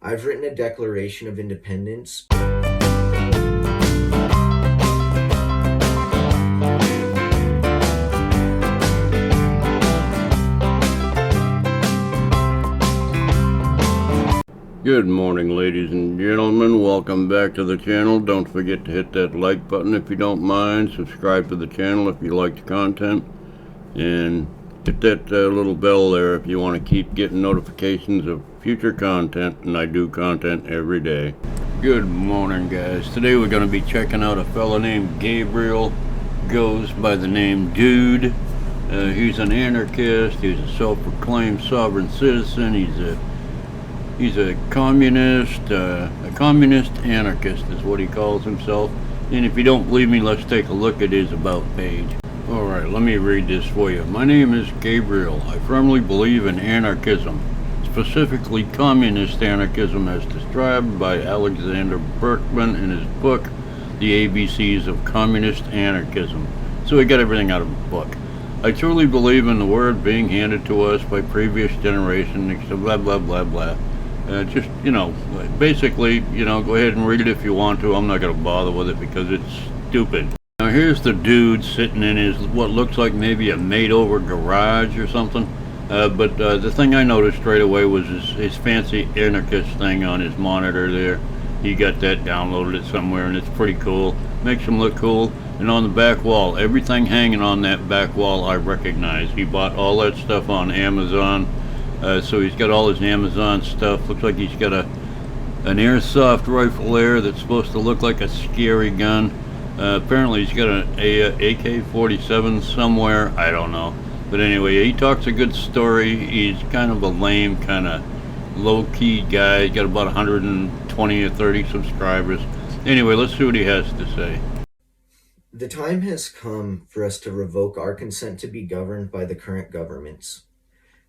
I've written a Declaration of Independence. Good morning, ladies and gentlemen. Welcome back to the channel. Don't forget to hit that like button if you don't mind. Subscribe to the channel if you like the content. And hit that little bell there if you want to keep getting notifications of future content. And I do content every day. Good morning, guys. Today we're going to be checking out a fella named Gabriel. Goes by the name Dude. He's an anarchist. He's a self-proclaimed sovereign citizen. He's a communist anarchist is what he calls himself. And if you don't believe me, let's take a look at his about page. Alright, let me read this for you. My name is Gabriel. I firmly believe in anarchism, specifically communist anarchism as described by Alexander Berkman in his book, The ABCs of Communist Anarchism. So he got everything out of the book. I truly believe in the word being handed to us by previous generations, blah, blah, blah, blah. Just, basically, go ahead and read it if you want to. I'm not going to bother with it because it's stupid. Now here's the dude sitting in his, what looks like maybe a made-over garage or something. But the thing I noticed straight away was his fancy anarchist thing on his monitor there. He got that downloaded it somewhere and it's pretty cool. Makes him look cool. And on the back wall, everything hanging on that back wall I recognize. He bought all that stuff on Amazon. So he's got all his Amazon stuff. Looks like he's got an airsoft rifle there that's supposed to look like a scary gun. Apparently he's got an AK-47 somewhere. I don't know. But anyway, he talks a good story. He's kind of a lame, kind of low-key guy. He's got about 120 or 30 subscribers. Anyway, let's see what he has to say. The time has come for us to revoke our consent to be governed by the current governments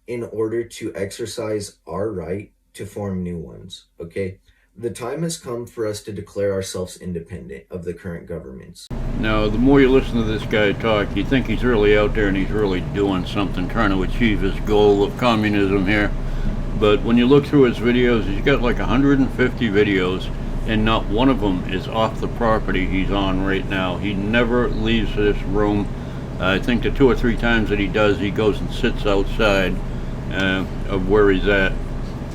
in order to exercise our right to form new ones, okay? The time has come for us to declare ourselves independent of the current governments. Now, the more you listen to this guy talk, you think he's really out there and he's really doing something, trying to achieve his goal of communism here. But when you look through his videos, he's got like 150 videos, and not one of them is off the property he's on right now. He never leaves this room. I think the 2 or 3 times that he does, he goes and sits outside of where he's at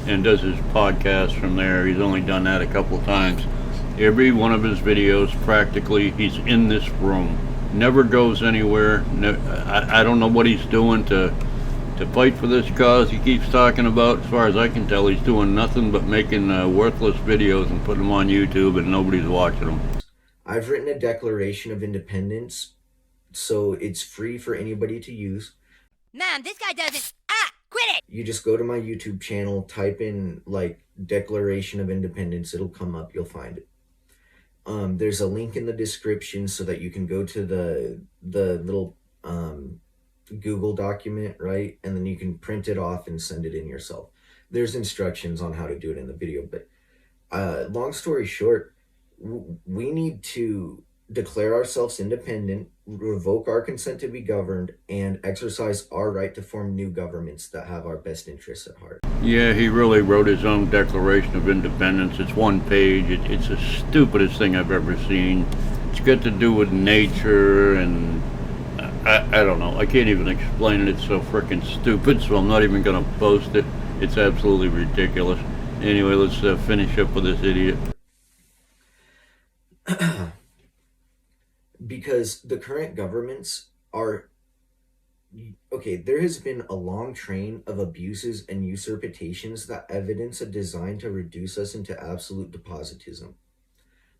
and does his podcast from there. He's only done that a couple times. Every one of his videos, practically, he's in this room. Never goes anywhere. I don't know what he's doing to fight for this cause he keeps talking about. As far as I can tell, he's doing nothing but making worthless videos and putting them on YouTube, and nobody's watching them. I've written a Declaration of Independence, so it's free for anybody to use. Man, this guy doesn't... quit it! You just go to my YouTube channel, type in, Declaration of Independence. It'll come up. You'll find it. There's a link in the description so that you can go to the little Google document, right? And then you can print it off and send it in yourself. There's instructions on how to do it in the video. But long story short, we need to declare ourselves independent, revoke our consent to be governed, and exercise our right to form new governments that have our best interests at heart. Yeah, he really wrote his own Declaration of Independence. It's one page. It's the stupidest thing I've ever seen. It's got to do with nature, and I don't know. I can't even explain it. It's so freaking stupid, so I'm not even going to post it. It's absolutely ridiculous. Anyway, let's finish up with this idiot. Because the current governments are... Okay, there has been a long train of abuses and usurpations that evidence a design to reduce us into absolute despotism.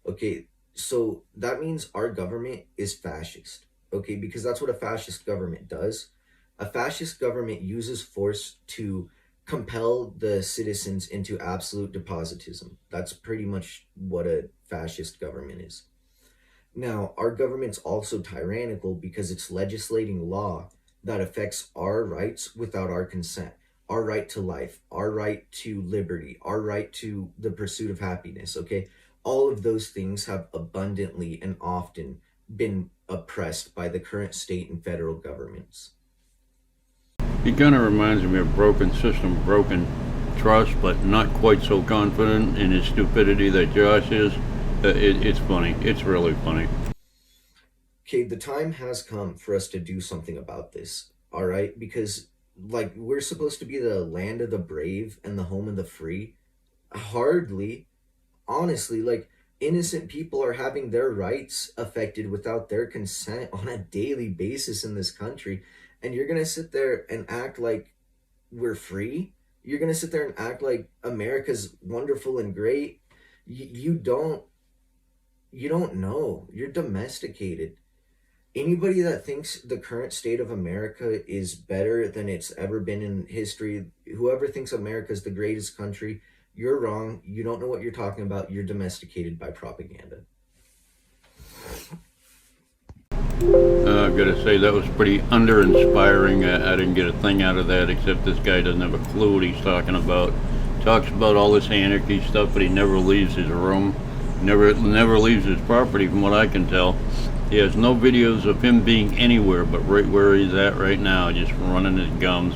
Okay, so that means our government is fascist. Okay, because that's what a fascist government does. A fascist government uses force to compel the citizens into absolute despotism. That's pretty much what a fascist government is. Now, our government's also tyrannical because it's legislating law that affects our rights without our consent. Our right to life, our right to liberty, our right to the pursuit of happiness, okay? All of those things have abundantly and often been oppressed by the current state and federal governments. He kind of reminds me of broken system, broken trust, but not quite so confident in his stupidity that Josh is. It's funny. It's really funny. Okay, the time has come for us to do something about this, all right? Because, like, we're supposed to be the land of the brave and the home of the free. Hardly. Honestly, like, innocent people are having their rights affected without their consent on a daily basis in this country. And you're going to sit there and act like we're free? You're going to sit there and act like America's wonderful and great? You don't. You don't know. You're domesticated. Anybody that thinks the current state of America is better than it's ever been in history, whoever thinks America's the greatest country, you're wrong. You don't know what you're talking about. You're domesticated by propaganda. I've got to say, that was pretty under-inspiring. I didn't get a thing out of that, except this guy doesn't have a clue what he's talking about. Talks about all this anarchy stuff, but he never leaves his room. Never leaves his property, from what I can tell. He has no videos of him being anywhere but right where he's at right now, just running his gums.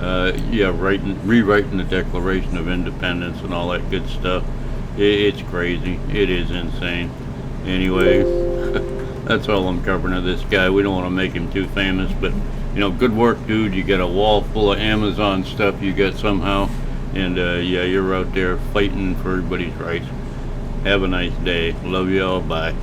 Rewriting the Declaration of Independence and all that good stuff. It's crazy. It is insane. Anyway, that's all I'm covering of this guy. We don't want to make him too famous, but you know, good work, dude. You got a wall full of Amazon stuff you got somehow, and yeah, you're out there fighting for everybody's rights. Have a nice day. Love y'all. Bye.